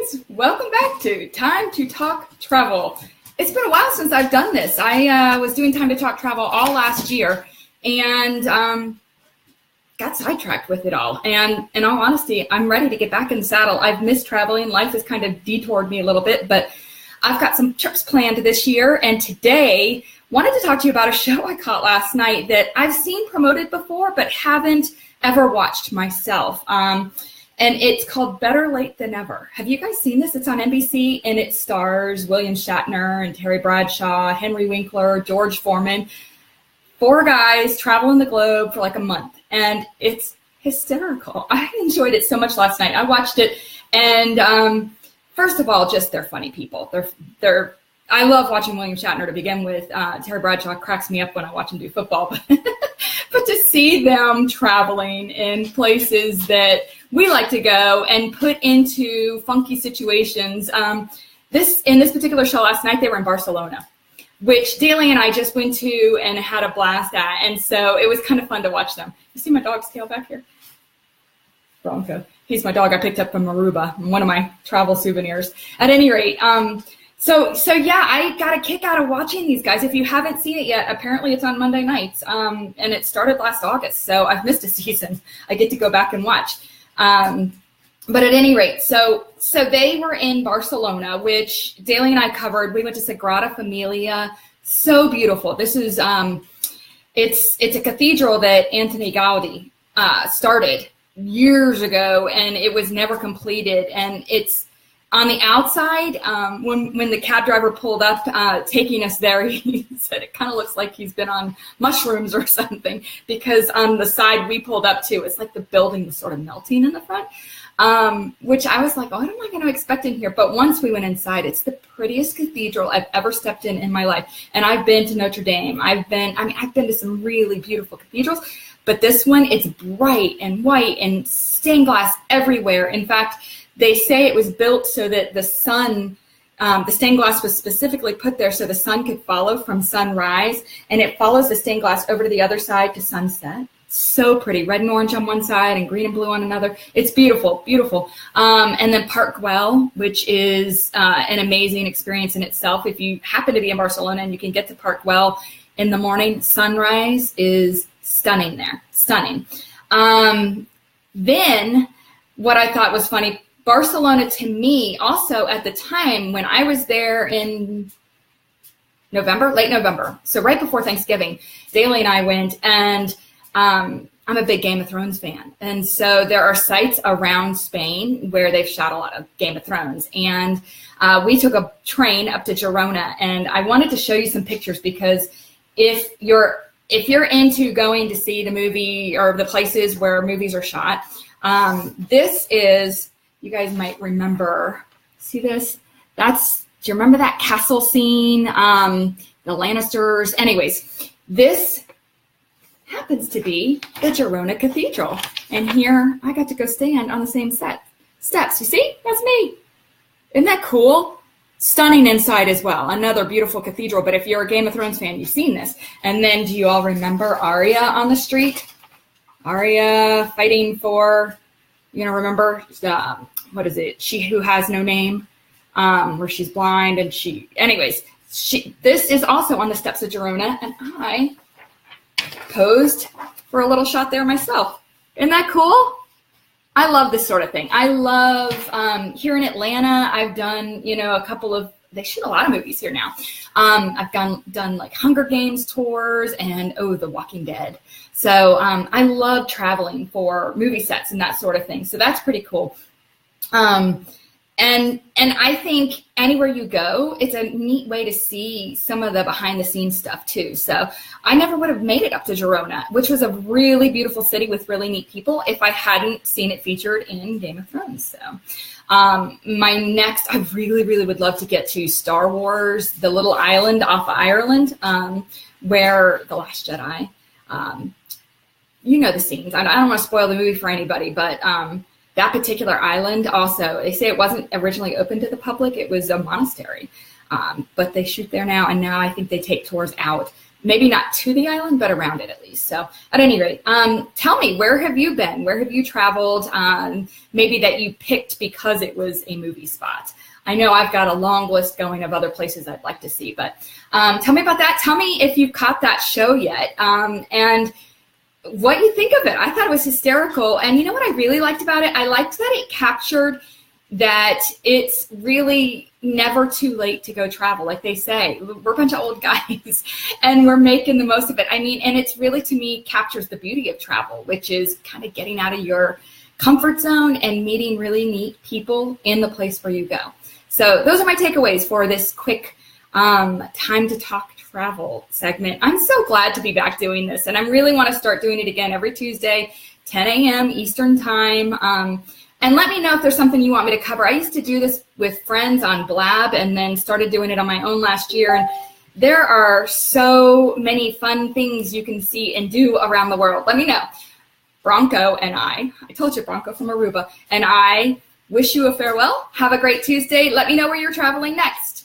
guys, welcome back to Time to Talk Travel. It's been a while since I've done this. I was doing Time to Talk Travel all last year and got sidetracked with it all. And in all honesty, I'm ready to get back in the saddle. I've missed traveling. Life has kind of detoured me a little bit, but I've got some trips planned this year. And today, wanted to talk to you about a show I caught last night that I've seen promoted before, but haven't ever watched myself. And it's called Better Late Than Never. Have you guys seen this? It's on NBC, and it stars William Shatner and Terry Bradshaw, Henry Winkler, George Foreman. 4 guys traveling the globe for like a month, and it's hysterical. I enjoyed it so much last night. I watched it, and first of all, just they're funny people. They're I love watching William Shatner to begin with. Terry Bradshaw cracks me up when I watch him do football. But to see them traveling in places that we like to go and put into funky situations. In this particular show last night, they were in Barcelona, which Daly and I just went to and had a blast at. And so it was kind of fun to watch them. You see my dog's tail back here? Bronco. He's my dog I picked up from Aruba, one of my travel souvenirs. At any rate, So yeah, I got a kick out of watching these guys. If you haven't seen it yet, apparently it's on Monday nights, and it started last August, so I've missed a season. I get to go back and watch. But at any rate, so they were in Barcelona, which Daly and I covered. We went to Sagrada Familia. So beautiful. This is it's a cathedral that Anthony Gaudi started years ago, and it was never completed. And it's on the outside, when the cab driver pulled up, taking us there, he said it kind of looks like he's been on mushrooms or something, because on the side we pulled up to, it's like the building was sort of melting in the front, which I was like, oh, what am I going to expect in here? But once we went inside, it's the prettiest cathedral I've ever stepped in my life. And I've been to Notre Dame. I've been to some really beautiful cathedrals, but this one, it's bright and white and stained glass everywhere. In fact, they say it was built so that the sun, the stained glass was specifically put there so the sun could follow from sunrise, and it follows the stained glass over to the other side to sunset. So pretty, red and orange on one side and green and blue on another. It's beautiful, beautiful. And then Park Güell, which is an amazing experience in itself. If you happen to be in Barcelona and you can get to Park Güell in the morning, sunrise is stunning there, stunning. Then what I thought was funny, Barcelona to me also at the time when I was there in late November, so right before Thanksgiving, Daly and I went, and I'm a big Game of Thrones fan. And so there are sites around Spain where they've shot a lot of Game of Thrones. And we took a train up to Girona, and I wanted to show you some pictures, because if you're into going to see the movie or the places where movies are shot, this is, you guys might remember, see this? Do you remember that castle scene? The Lannisters. Anyways, this happens to be the Girona Cathedral. And here I got to go stand on the same steps. You see? That's me. Isn't that cool? Stunning inside as well. Another beautiful cathedral. But if you're a Game of Thrones fan, you've seen this. And then do you all remember Arya on the street? Arya fighting for... remember, what is it? She Who Has No Name, where she's blind and this is also on the steps of Girona, and I posed for a little shot there myself. Isn't that cool? I love this sort of thing. I love, here in Atlanta, I've done, a couple of, they shoot a lot of movies here now. I've done like Hunger Games tours and, The Walking Dead. So I love traveling for movie sets and that sort of thing. So that's pretty cool. And I think anywhere you go, it's a neat way to see some of the behind the scenes stuff too. So I never would have made it up to Girona, which was a really beautiful city with really neat people, if I hadn't seen it featured in Game of Thrones. So I really, really would love to get to Star Wars, the little island off of Ireland, where The Last Jedi, the scenes. I don't want to spoil the movie for anybody, but that particular island also, they say it wasn't originally open to the public. It was a monastery, but they shoot there now, and now I think they take tours out maybe not to the island, but around it at least. So at any rate, tell me, where have you been? Where have you traveled? Maybe that you picked because it was a movie spot. I know I've got a long list going of other places I'd like to see, but tell me about that. Tell me if you've caught that show yet, and what you think of it. I thought it was hysterical. And you know what I really liked about it? I liked that it captured that it's really never too late to go travel. Like they say, we're a bunch of old guys and we're making the most of it. I mean, and it's really, to me, captures the beauty of travel, which is kind of getting out of your comfort zone and meeting really neat people in the place where you go. So those are my takeaways for this quick time to talk travel segment. I'm so glad to be back doing this, and I really want to start doing it again every Tuesday, 10 a.m. Eastern time. And let me know if there's something you want me to cover. I used to do this with friends on Blab and then started doing it on my own last year. And there are so many fun things you can see and do around the world. Let me know. Bronco and I told you, Bronco from Aruba, and I wish you a farewell. Have a great Tuesday. Let me know where you're traveling next.